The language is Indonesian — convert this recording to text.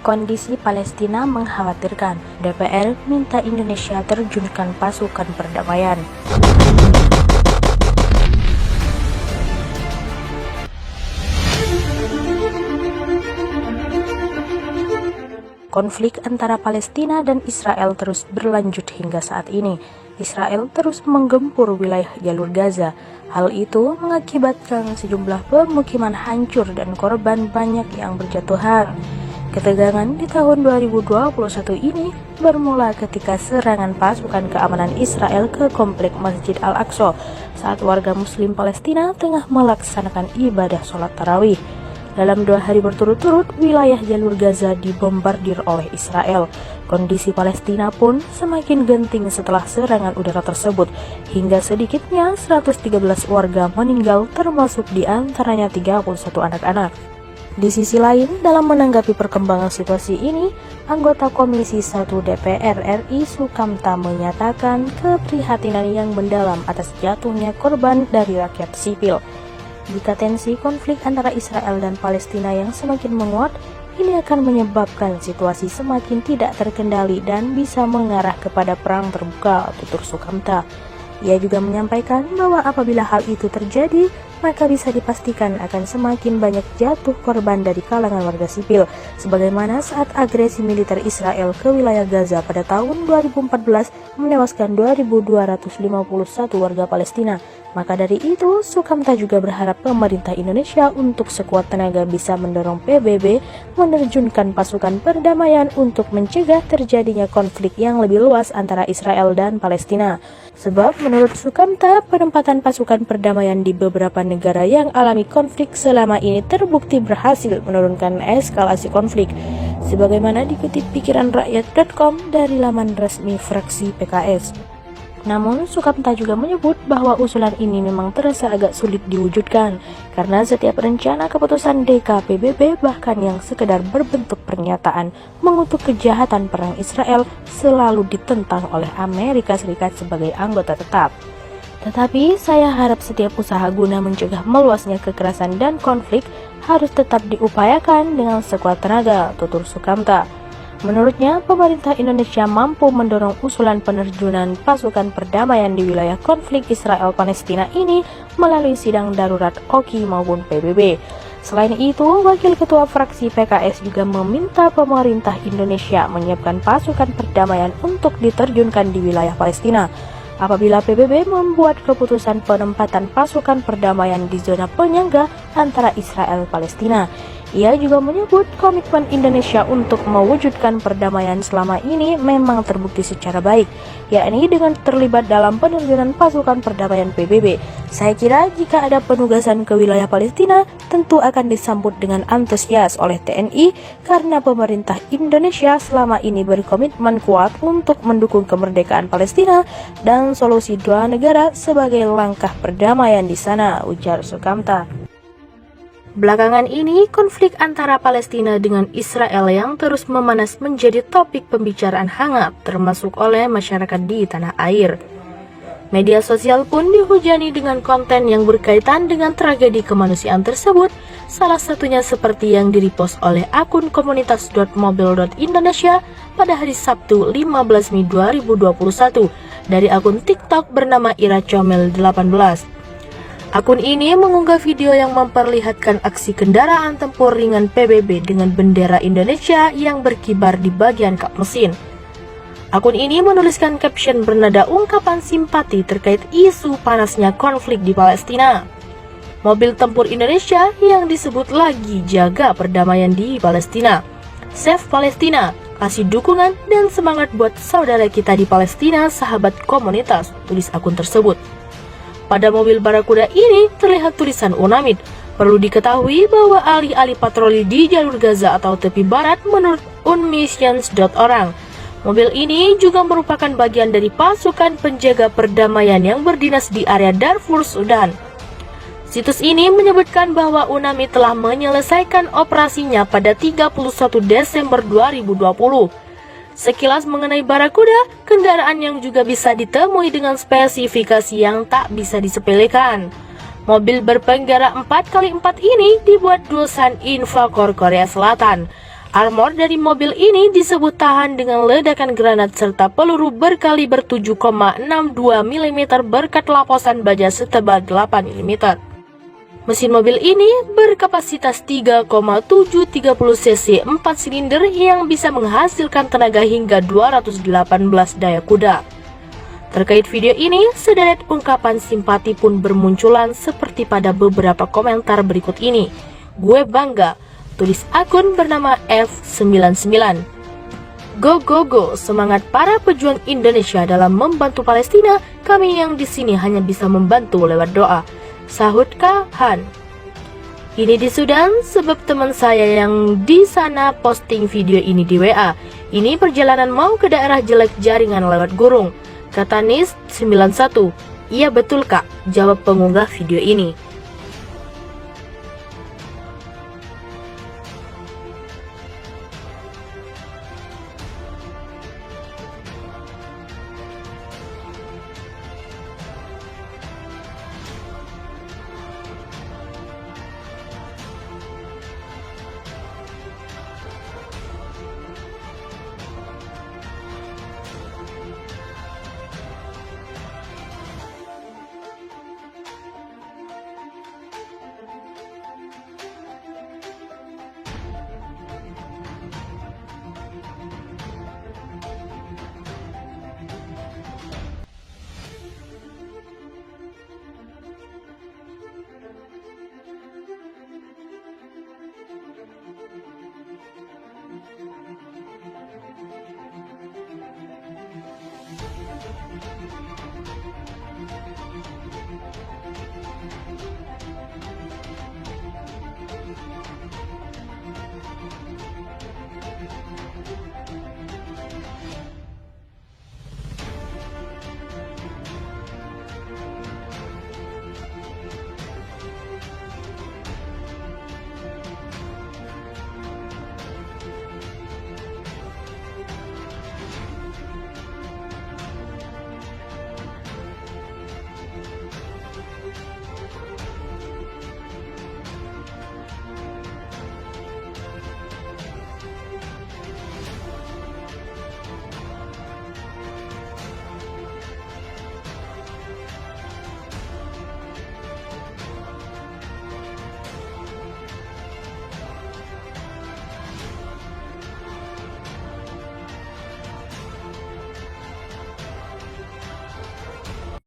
Kondisi Palestina mengkhawatirkan. DPR minta Indonesia terjunkan pasukan perdamaian. Konflik antara Palestina dan Israel terus berlanjut hingga saat ini. Israel terus menggempur wilayah jalur Gaza. Hal itu mengakibatkan sejumlah pemukiman hancur dan korban banyak yang berjatuhan. Ketegangan di tahun 2021 ini bermula ketika serangan pasukan keamanan Israel ke komplek Masjid Al-Aqsa saat warga Muslim Palestina tengah melaksanakan ibadah sholat tarawih. Dalam 2 hari berturut-turut, wilayah jalur Gaza dibombardir oleh Israel. Kondisi Palestina pun semakin genting setelah serangan udara tersebut, hingga sedikitnya 113 warga meninggal, termasuk di antaranya 31 anak-anak. Di sisi lain, dalam menanggapi perkembangan situasi ini, anggota Komisi 1 DPR RI Sukamta menyatakan keprihatinan yang mendalam atas jatuhnya korban dari rakyat sipil. Jika tensi konflik antara Israel dan Palestina yang semakin menguat, ini akan menyebabkan situasi semakin tidak terkendali dan bisa mengarah kepada perang terbuka, tutur Sukamta. Ia juga menyampaikan bahwa apabila hal itu terjadi, maka bisa dipastikan akan semakin banyak jatuh korban dari kalangan warga sipil, sebagaimana saat agresi militer Israel ke wilayah Gaza pada tahun 2014 menewaskan 2.251 warga Palestina. Maka dari itu, Sukamta juga berharap pemerintah Indonesia untuk sekuat tenaga bisa mendorong PBB menerjunkan pasukan perdamaian untuk mencegah terjadinya konflik yang lebih luas antara Israel dan Palestina. Sebab menurut Sukamta, penempatan pasukan perdamaian di beberapa negara yang alami konflik selama ini terbukti berhasil menurunkan eskalasi konflik. Sebagaimana dikutip pikiranrakyat.com dari laman resmi fraksi PKS. Namun, Sukamta juga menyebut bahwa usulan ini memang terasa agak sulit diwujudkan, karena setiap rencana keputusan DKPBB bahkan yang sekedar berbentuk pernyataan mengutuk kejahatan perang Israel selalu ditentang oleh Amerika Serikat sebagai anggota tetap. Tetapi saya harap setiap usaha guna mencegah meluasnya kekerasan dan konflik harus tetap diupayakan dengan sekuat tenaga, tutur Sukamta. Menurutnya, pemerintah Indonesia mampu mendorong usulan penerjunan pasukan perdamaian di wilayah konflik Israel-Palestina ini melalui sidang darurat OKI maupun PBB. Selain itu, Wakil Ketua Fraksi PKS juga meminta pemerintah Indonesia menyiapkan pasukan perdamaian untuk diterjunkan di wilayah Palestina. Apabila PBB membuat keputusan penempatan pasukan perdamaian di zona penyangga antara Israel-Palestina. Ia juga menyebut komitmen Indonesia untuk mewujudkan perdamaian selama ini memang terbukti secara baik, yakni dengan terlibat dalam penerjunan pasukan perdamaian PBB. Saya kira jika ada penugasan ke wilayah Palestina, tentu akan disambut dengan antusias oleh TNI karena pemerintah Indonesia selama ini berkomitmen kuat untuk mendukung kemerdekaan Palestina dan solusi dua negara sebagai langkah perdamaian di sana, ujar Sukamta. Belakangan ini, konflik antara Palestina dengan Israel yang terus memanas menjadi topik pembicaraan hangat, termasuk oleh masyarakat di tanah air. Media sosial pun dihujani dengan konten yang berkaitan dengan tragedi kemanusiaan tersebut, salah satunya seperti yang direpost oleh akun komunitas.mobil.indonesia pada hari Sabtu 15 Mei 2021 dari akun TikTok bernama Ira Comel 18. Akun ini mengunggah video yang memperlihatkan aksi kendaraan tempur ringan PBB dengan bendera Indonesia yang berkibar di bagian kap mesin. Akun ini menuliskan caption bernada ungkapan simpati terkait isu panasnya konflik di Palestina. Mobil tempur Indonesia yang disebut lagi jaga perdamaian di Palestina. Save Palestina, kasih dukungan dan semangat buat saudara kita di Palestina, sahabat komunitas, tulis akun tersebut. Pada mobil Barakuda ini terlihat tulisan UNAMID. Perlu diketahui bahwa alih-alih patroli di jalur Gaza atau tepi barat menurut unmissions.org. Mobil ini juga merupakan bagian dari pasukan penjaga perdamaian yang berdinas di area Darfur, Sudan. Situs ini menyebutkan bahwa UNAMID telah menyelesaikan operasinya pada 31 Desember 2020. Sekilas mengenai Barakuda, kendaraan yang juga bisa ditemui dengan spesifikasi yang tak bisa disepelekan. Mobil berpenggara 4x4 ini dibuat Dulsan Invacor Korea Selatan. Armor dari mobil ini disebut tahan dengan ledakan granat serta peluru berkaliber 7,62 mm berkat lapisan baja setebal 8 mm. Mesin mobil ini berkapasitas 3,730 cc 4 silinder yang bisa menghasilkan tenaga hingga 218 daya kuda. Terkait video ini, sederet ungkapan simpati pun bermunculan seperti pada beberapa komentar berikut ini. "Gue bangga," tulis akun bernama F99. "Go go go, semangat para pejuang Indonesia dalam membantu Palestina. Kami yang di sini hanya bisa membantu lewat doa," sahut Kahan. "Ini di Sudan sebab teman saya yang di sana posting video ini di WA. Ini perjalanan mau ke daerah jelek jaringan lewat gurung," kata Nis91. "Iya betul kak," jawab pengunggah video ini.